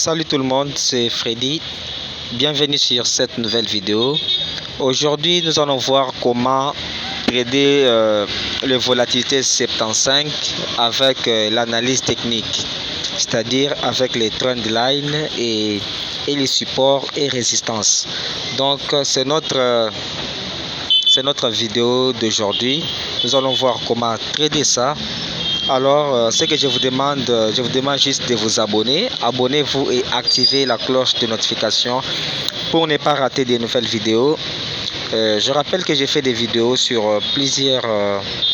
Salut tout le monde, c'est Freddy. Bienvenue sur cette nouvelle vidéo. Aujourd'hui, nous allons voir comment trader le volatilité 75 avec l'analyse technique, c'est-à-dire avec les trend lines et les supports et résistances. Donc, c'est notre vidéo d'aujourd'hui. Nous allons voir comment trader ça. Alors, ce que je vous demande juste de vous abonner. Abonnez-vous et activez la cloche de notification pour ne pas rater de nouvelles vidéos. Je rappelle que j'ai fait des vidéos sur plusieurs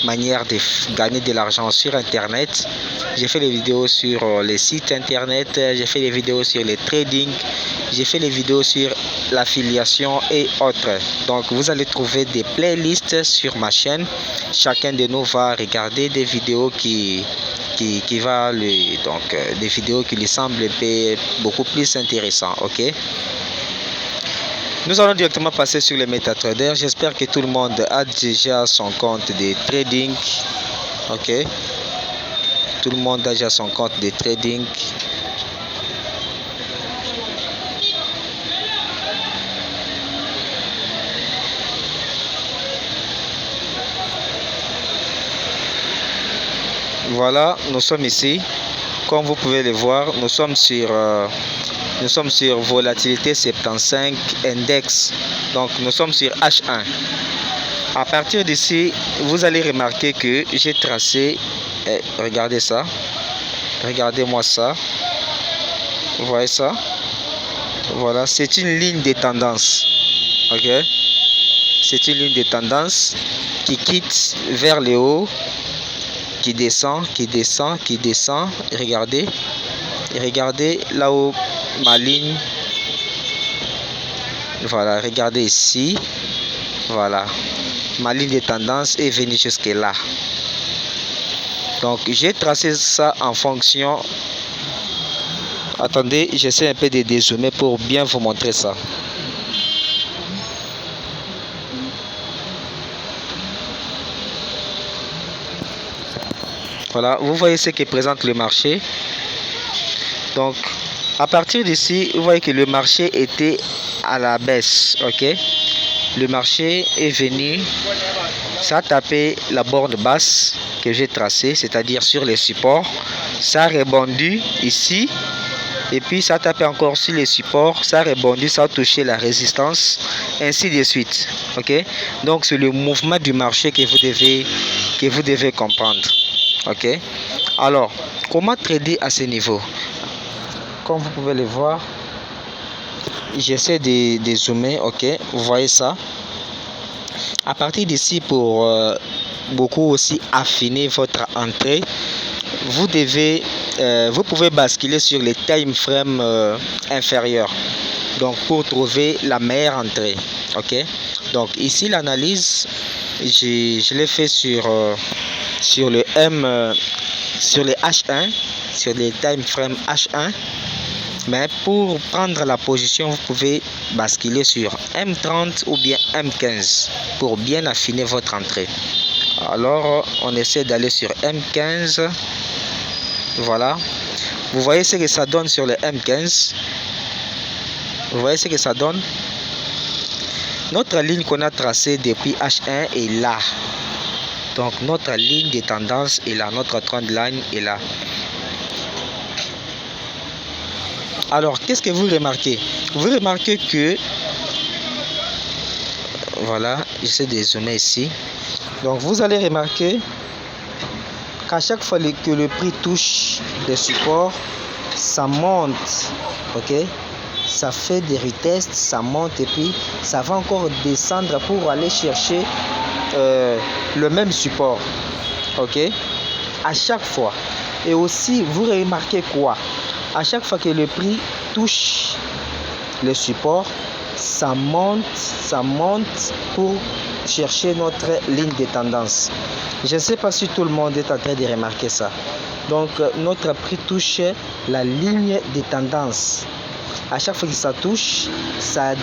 manières de gagner de l'argent sur Internet. J'ai fait des vidéos sur les sites Internet, j'ai fait des vidéos sur les trading, j'ai fait des vidéos sur l'affiliation et autres. Donc, vous allez trouver des playlists sur ma chaîne. Chacun de nous va regarder des vidéos des vidéos qui lui semblent beaucoup plus intéressantes. Ok? Nous allons directement passer sur les MetaTrader. J'espère que tout le monde a déjà son compte de trading. Ok. Tout le monde a déjà son compte de trading. Voilà, nous sommes ici. Comme vous pouvez le voir, nous sommes sur volatilité 75 index. Donc nous sommes sur H1. À partir d'ici, vous allez remarquer que j'ai tracé, regardez ça, regardez-moi ça, vous voyez ça, voilà, c'est une ligne de tendance. Ok, c'est une ligne de tendance qui quitte vers le haut, qui descend. Regardez là où ma ligne, voilà, regardez ici, voilà, ma ligne de tendance est venue jusque là. Donc j'ai tracé ça en fonction, attendez, j'essaie un peu de dézoomer pour bien vous montrer ça. Voilà, vous voyez ce que présente le marché. Donc, à partir d'ici, vous voyez que le marché était à la baisse. Ok, le marché est venu, ça a tapé la borne basse que j'ai tracée, c'est-à-dire sur les supports. Ça a rebondi ici, et puis ça a tapé encore sur les supports. Ça a rebondi, ça a touché la résistance, ainsi de suite. Ok, donc c'est le mouvement du marché que vous devez comprendre. Ok, alors comment trader à ce niveau? Comme vous pouvez le voir, j'essaie de zoomer. Ok, vous voyez ça. À partir d'ici, pour beaucoup aussi affiner votre entrée, vous pouvez basculer sur les time frames inférieurs, donc pour trouver la meilleure entrée. Ok, donc ici l'analyse, je l'ai fait sur le sur les H1, sur les time frames H1. Mais pour prendre la position, vous pouvez basculer sur M30 ou bien M15 pour bien affiner votre entrée. Alors, on essaie d'aller sur M15. Voilà. Vous voyez ce que ça donne sur le M15. Vous voyez ce que ça donne. Notre ligne qu'on a tracée depuis H1 est là. Donc, notre ligne de tendance est là. Notre trend line est là. Alors, qu'est-ce que vous remarquez? Vous remarquez que, voilà, j'essaie de zoomer ici. Donc, vous allez remarquer qu'à chaque fois que le prix touche les supports, ça monte. Ok, ça fait des retests, ça monte et puis ça va encore descendre pour aller chercher le même support. Ok, à chaque fois. Et aussi, vous remarquez quoi? À chaque fois que le prix touche le support, ça monte pour chercher notre ligne de tendance. Je ne sais pas si tout le monde est en train de remarquer ça. Donc, notre prix touche la ligne de tendance. À chaque fois que ça touche, ça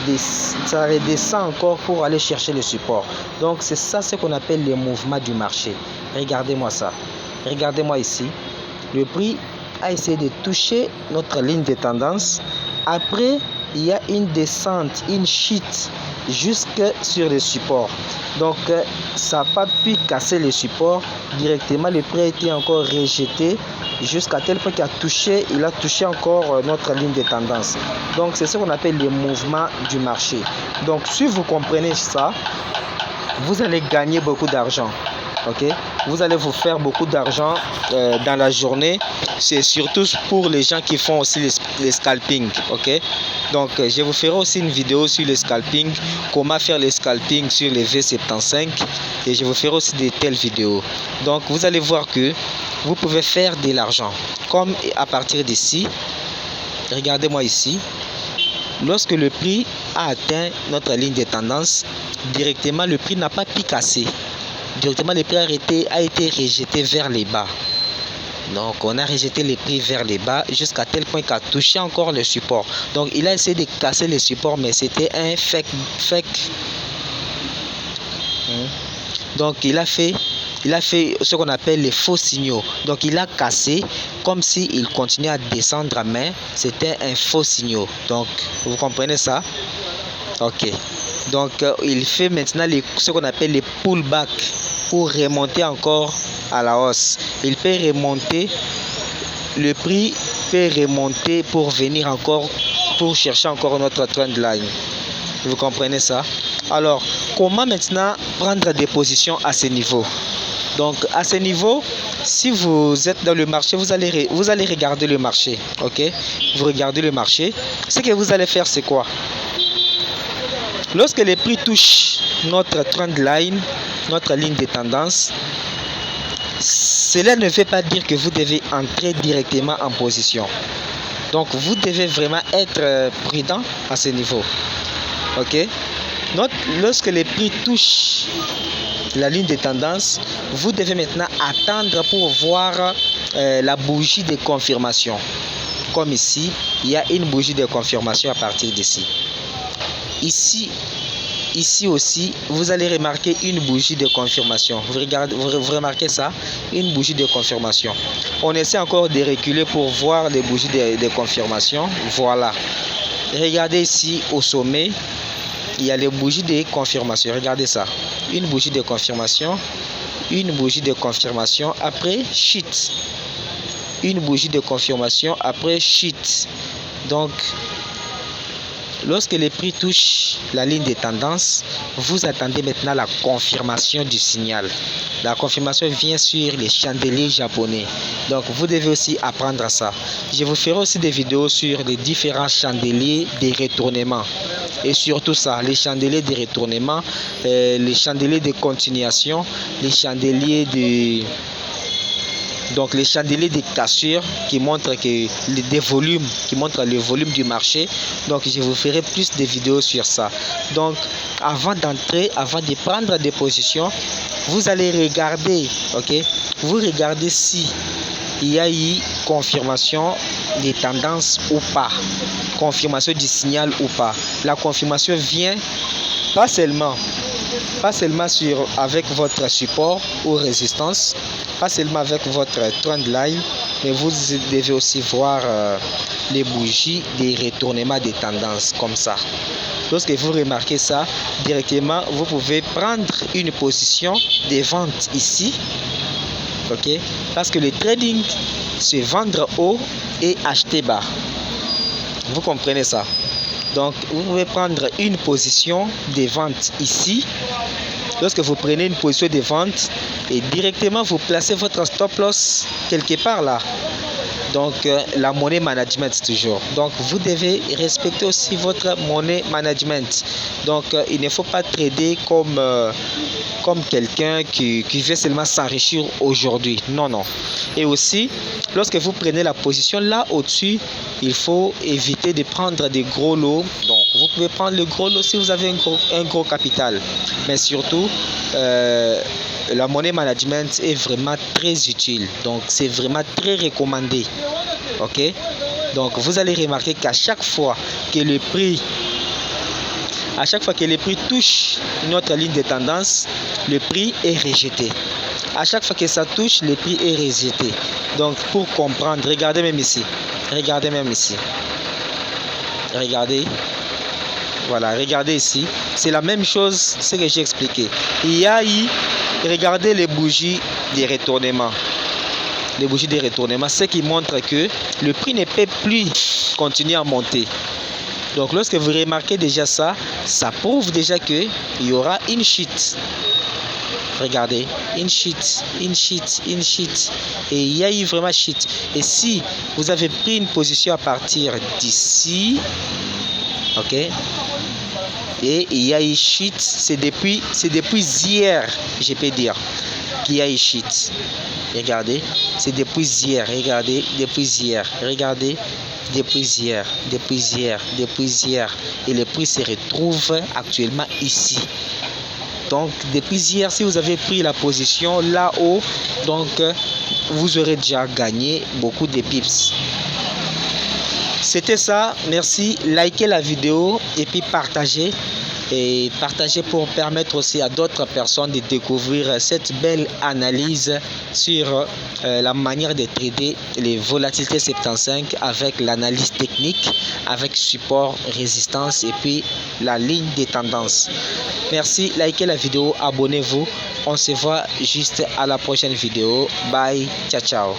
redescend encore pour aller chercher le support. Donc, c'est ça ce qu'on appelle le mouvement du marché. Regardez-moi ça. Regardez-moi ici. Le prix a essayé de toucher notre ligne de tendance. Après, il y a une descente, une chute jusque sur le support. Donc, ça n'a pas pu casser le support. Directement, le prix a été encore rejeté jusqu'à tel point qu'il a touché encore notre ligne de tendance. Donc, c'est ce qu'on appelle le mouvement du marché. Donc, si vous comprenez ça, vous allez gagner beaucoup d'argent. Okay? Vous allez vous faire beaucoup d'argent dans la journée. C'est surtout pour les gens qui font aussi les scalping. Okay? Donc, je vous ferai aussi une vidéo sur le scalping, comment faire le scalping sur les V75. Et je vous ferai aussi de telles vidéos. Donc, vous allez voir que vous pouvez faire de l'argent. Comme à partir d'ici, regardez-moi ici. Lorsque le prix a atteint notre ligne de tendance, directement le prix n'a pas pu casser. Directement le prix a été rejeté vers les bas. Donc on a rejeté les prix vers les bas jusqu'à tel point qu'il a touché encore le support. Donc il a essayé de casser le support, mais c'était un fake. Donc il a fait ce qu'on appelle les faux signaux. Donc il a cassé comme s'il continuait à descendre, mais c'était un faux signal. Donc vous comprenez ça? Ok. Donc il fait maintenant ce qu'on appelle les pullbacks pour remonter encore à la hausse. Il peut remonter, le prix peut remonter pour venir encore, pour chercher encore notre trend line. Vous comprenez ça? Alors, comment maintenant prendre des positions à ce niveau? Donc, à ce niveau, si vous êtes dans le marché, vous allez regarder le marché. Ok? Vous regardez le marché. Ce que vous allez faire, c'est quoi? Lorsque les prix touchent notre trend line, notre ligne de tendance, cela ne veut pas dire que vous devez entrer directement en position. Donc, vous devez vraiment être prudent à ce niveau. Ok? Donc, lorsque les prix touchent la ligne de tendance, vous devez maintenant attendre pour voir la bougie de confirmation. Comme ici, il y a une bougie de confirmation à partir d'ici. Ici aussi, vous allez remarquer une bougie de confirmation. Vous remarquez ça? Une bougie de confirmation. On essaie encore de reculer pour voir les bougies de confirmation. Voilà. Regardez ici au sommet. Il y a les bougies de confirmation. Regardez ça. Une bougie de confirmation. Une bougie de confirmation. Après, chute. Une bougie de confirmation. Après, chute. Donc, lorsque les prix touchent la ligne de tendance, vous attendez maintenant la confirmation du signal. La confirmation vient sur les chandeliers japonais. Donc, vous devez aussi apprendre à ça. Je vous ferai aussi des vidéos sur les différents chandeliers de retournement. Et surtout ça, les chandeliers de retournement, les chandeliers de continuation, les chandeliers de... Donc les chandeliers de cassure qui montrent le volume du marché. Donc je vous ferai plus de vidéos sur ça. Donc avant d'entrer, avant de prendre des positions, vous allez regarder, ok? Vous regardez si il y a eu confirmation des tendances ou pas, confirmation du signal ou pas. La confirmation vient pas seulement avec votre support ou résistance, pas seulement avec votre trend line, mais vous devez aussi voir les bougies des retournements des tendances comme ça. Lorsque vous remarquez ça, directement, vous pouvez prendre une position de vente ici. Ok? Parce que le trading, c'est vendre haut et acheter bas. Vous comprenez ça? Donc, vous pouvez prendre une position de vente ici. Lorsque vous prenez une position de vente et directement vous placez votre stop loss quelque part là. Donc, la money management toujours. Donc, vous devez respecter aussi votre money management. Donc, il ne faut pas trader comme quelqu'un qui veut seulement s'enrichir aujourd'hui. Non, non. Et aussi, lorsque vous prenez la position là au-dessus, il faut éviter de prendre des gros lots. Donc, vous pouvez prendre le gros lot si vous avez un gros capital. Mais surtout, la money management est vraiment très utile. Donc, c'est vraiment très recommandé. Ok? Donc, vous allez remarquer qu'à chaque fois que le prix touche notre ligne de tendance, le prix est rejeté. À chaque fois que ça touche, le prix est rejeté. Donc pour comprendre, regardez même ici. Regardez même ici. Regardez. Voilà, regardez ici. C'est la même chose, ce que j'ai expliqué. Il y a eu, regardez les bougies de retournement. Les bougies de retournement, ce qui montre que le prix ne peut plus continuer à monter. Donc lorsque vous remarquez déjà ça, ça prouve déjà qu'il y aura une chute. Regardez, une chute, une chute, une chute. Et il y a eu vraiment chute. Et si vous avez pris une position à partir d'ici, ok, et il y a eu chute, c'est depuis hier, je peux dire, qu'il y a eu chute. Regardez, c'est depuis hier, regardez, depuis hier, regardez, depuis hier, depuis hier, depuis hier. Et le prix se retrouve actuellement ici. Donc, depuis hier, si vous avez pris la position là-haut, donc vous aurez déjà gagné beaucoup de pips. C'était ça. Merci. Likez la vidéo et puis partagez. Et partagez pour permettre aussi à d'autres personnes de découvrir cette belle analyse sur la manière de trader les volatilités 75 avec l'analyse technique, avec support, résistance et puis la ligne des tendances. Merci, likez la vidéo, abonnez-vous. On se voit juste à la prochaine vidéo. Bye, ciao, ciao.